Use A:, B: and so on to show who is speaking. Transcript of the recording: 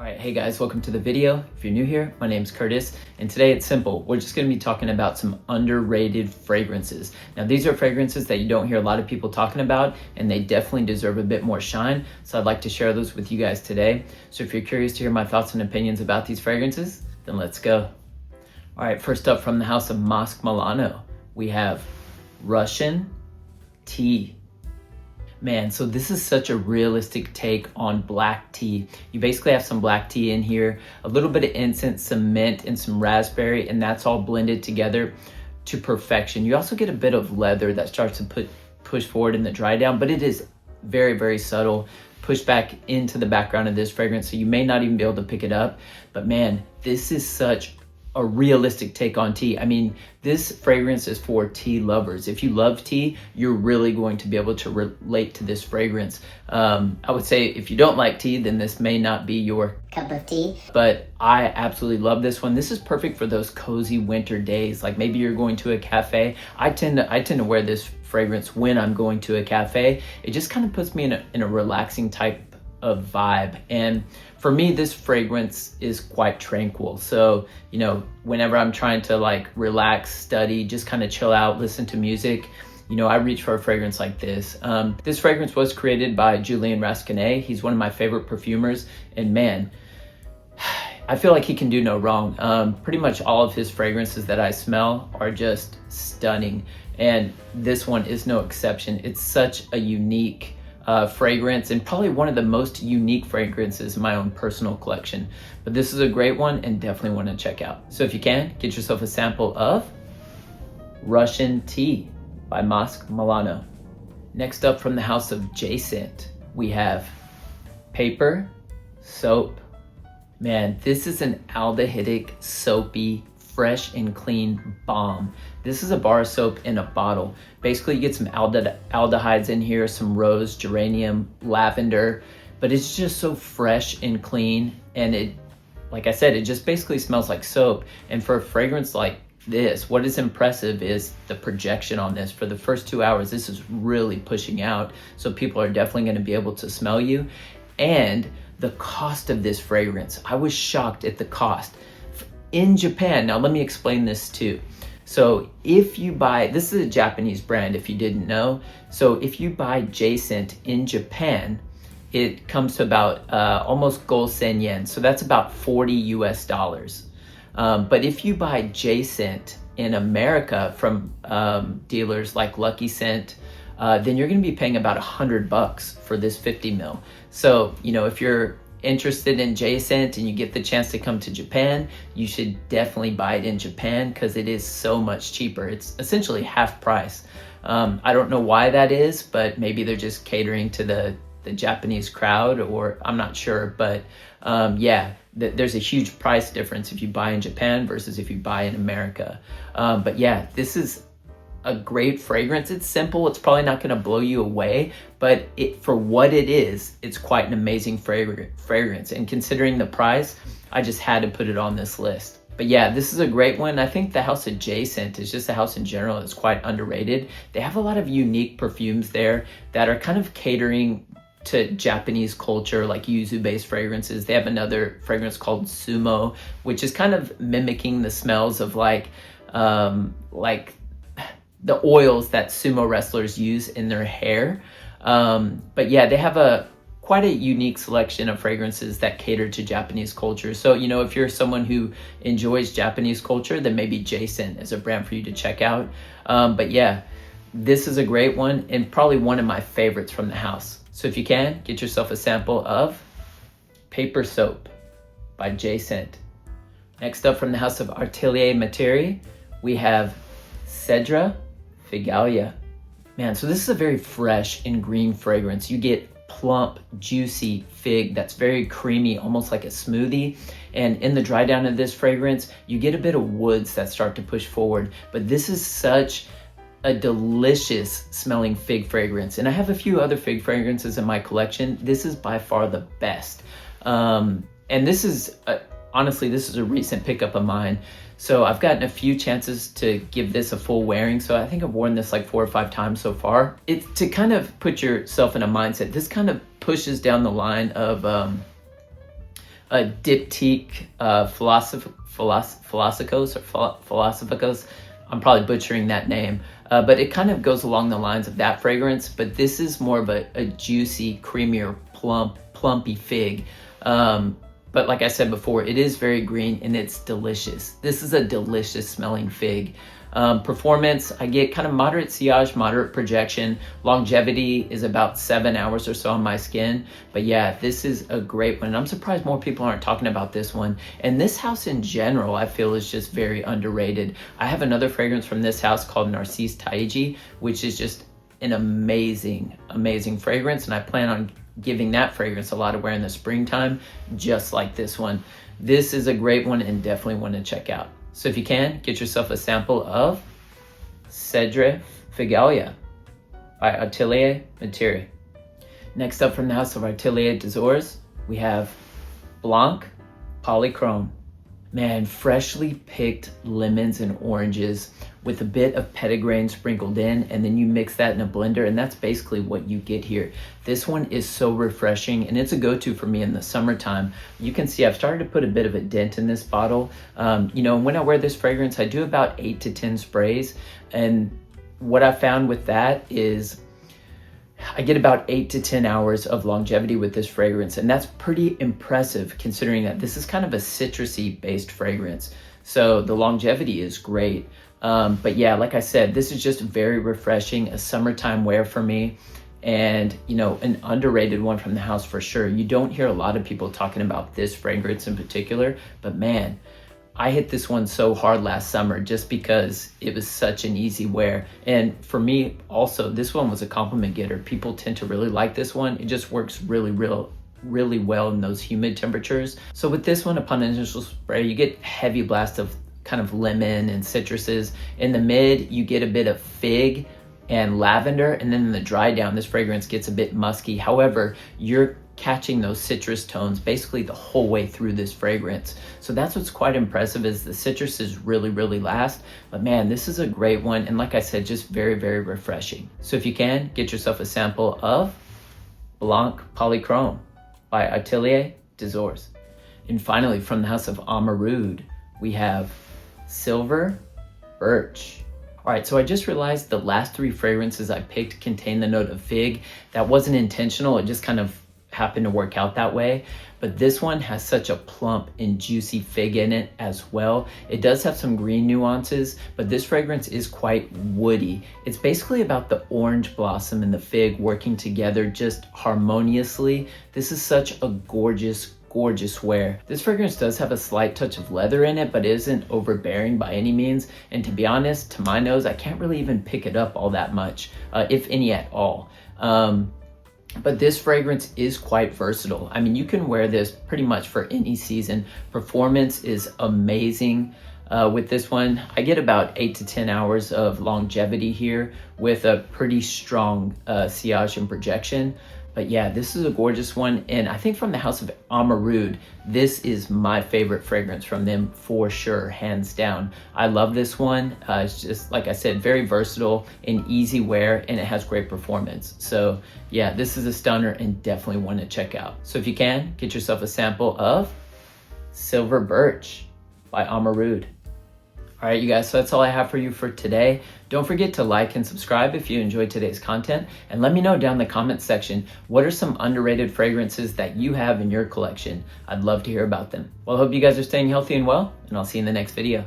A: All right, hey guys, welcome to the video. If you're new here, my name's Curtis, and today it's simple. We're just gonna be talking about some underrated fragrances. Now, these are fragrances that you don't hear a lot of people talking about, and they definitely deserve a bit more shine, so I'd like to share those with you guys today. So if you're curious to hear my thoughts and opinions about these fragrances, then let's go. All right, first up from the house of Masque Milano, we have Russian Tea. Man, so this is such a realistic take on black tea. You basically have some black tea in here, a little bit of incense, some mint, and some raspberry, and that's all blended together to perfection. You also get a bit of leather that starts to push forward in the dry down, but it is very, very subtle, push back into the background of this fragrance, so you may not even be able to pick it up. But man, this is such a realistic take on tea. I mean, this fragrance is for tea lovers. If you love tea, you're really going to be able to relate to this fragrance. I would say if you don't like tea, then this may not be your
B: cup of tea.
A: But I absolutely love this one. This is perfect for those cozy winter days. Like maybe you're going to a cafe. I tend to wear this fragrance when I'm going to a cafe. It just kind of puts me in a relaxing type of vibe. And for me, this fragrance is quite tranquil. So, you know, whenever I'm trying to like relax, study, just kind of chill out, listen to music, you know, I reach for a fragrance like this. This fragrance was created by Julien Rasquinet. He's one of my favorite perfumers, and man, I feel like he can do no wrong. Pretty much all of his fragrances that I smell are just stunning, and this one is no exception. It's such a unique fragrance, and probably one of the most unique fragrances in my own personal collection. But this is a great one and definitely want to check out. So if you can, get yourself a sample of Russian Tea by Masque Milano. Next up from the house of J-Scent, we have Paper Soap. Man, this is an aldehydic, soapy, fresh and clean bomb. This is a bar soap in a bottle. Basically, you get some aldehydes in here, some rose, geranium, lavender, but it's just so fresh and clean. And it, like I said, it just basically smells like soap. And for a fragrance like this, what is impressive is the projection on this. For the first 2 hours, this is really pushing out. So people are definitely going to be able to smell you. And the cost of this fragrance, I was shocked at the cost. In Japan, now let me explain this too. So if you buy, this is a Japanese brand if you didn't know. So if you buy J-Scent in Japan, it comes to about almost gosen yen. So that's about 40 US dollars. But if you buy J-Scent in America from dealers like Lucky Scent, then you're gonna be paying about $100 for this 50 mil. So, you know, if you're interested in J-Scent and you get the chance to come to Japan, you should definitely buy it in Japan because it is so much cheaper. It's essentially half price. I don't know why that is, but maybe they're just catering to the Japanese crowd, or I'm not sure. But yeah, there's a huge price difference if you buy in Japan versus if you buy in America. But yeah, this is a great fragrance. It's simple. It's probably not going to blow you away, but for what it is, it's quite an amazing fragrance. And considering the price, I just had to put it on this list. But yeah, this is a great one. I think the house of J-Scent is just a house in general that's quite underrated. They have a lot of unique perfumes there that are kind of catering to Japanese culture, like yuzu-based fragrances. They have another fragrance called Sumo, which is kind of mimicking the smells of like the oils that sumo wrestlers use in their hair. But yeah, they have quite a unique selection of fragrances that cater to Japanese culture. So, you know, if you're someone who enjoys Japanese culture, then maybe J-Scent is a brand for you to check out. But yeah, this is a great one and probably one of my favorites from the house. So if you can, get yourself a sample of Paper Soap by J-Scent. Next up from the house of Atelier Matiere, we have Cedre Figalia. Man, so this is a very fresh and green fragrance. You get plump, juicy fig that's very creamy, almost like a smoothie. And in the dry down of this fragrance, you get a bit of woods that start to push forward. But this is such a delicious smelling fig fragrance. And I have a few other fig fragrances in my collection. This is by far the best. And this is, honestly, this is a recent pickup of mine. So I've gotten a few chances to give this a full wearing. So I think I've worn this like 4 or 5 times so far. It's to kind of put yourself in a mindset. This kind of pushes down the line of Diptyque Philosophicos. I'm probably butchering that name, but it kind of goes along the lines of that fragrance, but this is more of a juicy, creamier, plumpy fig. But like I said before, it is very green and it's delicious. This is a delicious smelling fig. Performance, I get kind of moderate sillage, moderate projection. Longevity is about 7 hours or so on my skin. But yeah, this is a great one. And I'm surprised more people aren't talking about this one. And this house in general, I feel is just very underrated. I have another fragrance from this house called Narcisse Taiji, which is just an amazing, amazing fragrance. And I plan on giving that fragrance a lot of wear in the springtime, just like this one. This is a great one and definitely one to check out. So if you can, get yourself a sample of Cedre Figalia by Atelier Matiere. Next up from the house of Atelier des Ors, we have Blanc Polychrome. Man, freshly picked lemons and oranges with a bit of petitgrain sprinkled in, and then you mix that in a blender, and that's basically what you get here. This one is so refreshing, and it's a go-to for me in the summertime. You can see I've started to put a bit of a dent in this bottle. When I wear this fragrance, I do about 8 to 10 sprays, and what I found with that is I get about 8 to 10 hours of longevity with this fragrance, and that's pretty impressive considering that this is kind of a citrusy based fragrance. So the longevity is great. But yeah, like I said, this is just very refreshing, a summertime wear for me, and an underrated one from the house for sure. You don't hear a lot of people talking about this fragrance in particular, but man, I hit this one so hard last summer just because it was such an easy wear. And for me also, this one was a compliment getter. People tend to really like this one. It just works really well in those humid temperatures. So with this one, upon initial spray, you get heavy blast of kind of lemon and citruses. In the mid, you get a bit of fig and lavender, and then in the dry down, this fragrance gets a bit musky. However, you're catching those citrus tones basically the whole way through this fragrance. So that's what's quite impressive, is the citrus is really last. But man, this is a great one, and like I said, just very refreshing. So if you can, get yourself a sample of Blanc Polychrome by Atelier des Ors. And finally, from the house of Amouroud, we have Silver Birch. All right, so I just realized the last 3 fragrances I picked contain the note of fig. That wasn't intentional, it just kind of happened to work out that way. But this one has such a plump and juicy fig in it as well. It does have some green nuances, but this fragrance is quite woody. It's basically about the orange blossom and the fig working together just harmoniously. This is such a gorgeous wear. This fragrance does have a slight touch of leather in it, but isn't overbearing by any means. And to be honest, to my nose, I can't really even pick it up all that much, if any at all. But this fragrance is quite versatile. I mean, you can wear this pretty much for any season. Performance is amazing. With this one, I get about 8 to 10 hours of longevity here with a pretty strong sillage and projection. But yeah, this is a gorgeous one. And I think from the house of Amouroud, this is my favorite fragrance from them for sure, hands down. I love this one. It's just, like I said, very versatile and easy wear, and it has great performance. So yeah, this is a stunner and definitely one to check out. So if you can, get yourself a sample of Silver Birch by Amouroud. All right, you guys, so that's all I have for you for today. Don't forget to like and subscribe if you enjoyed today's content, and let me know down in the comments section, what are some underrated fragrances that you have in your collection? I'd love to hear about them. Well, I hope you guys are staying healthy and well, and I'll see you in the next video.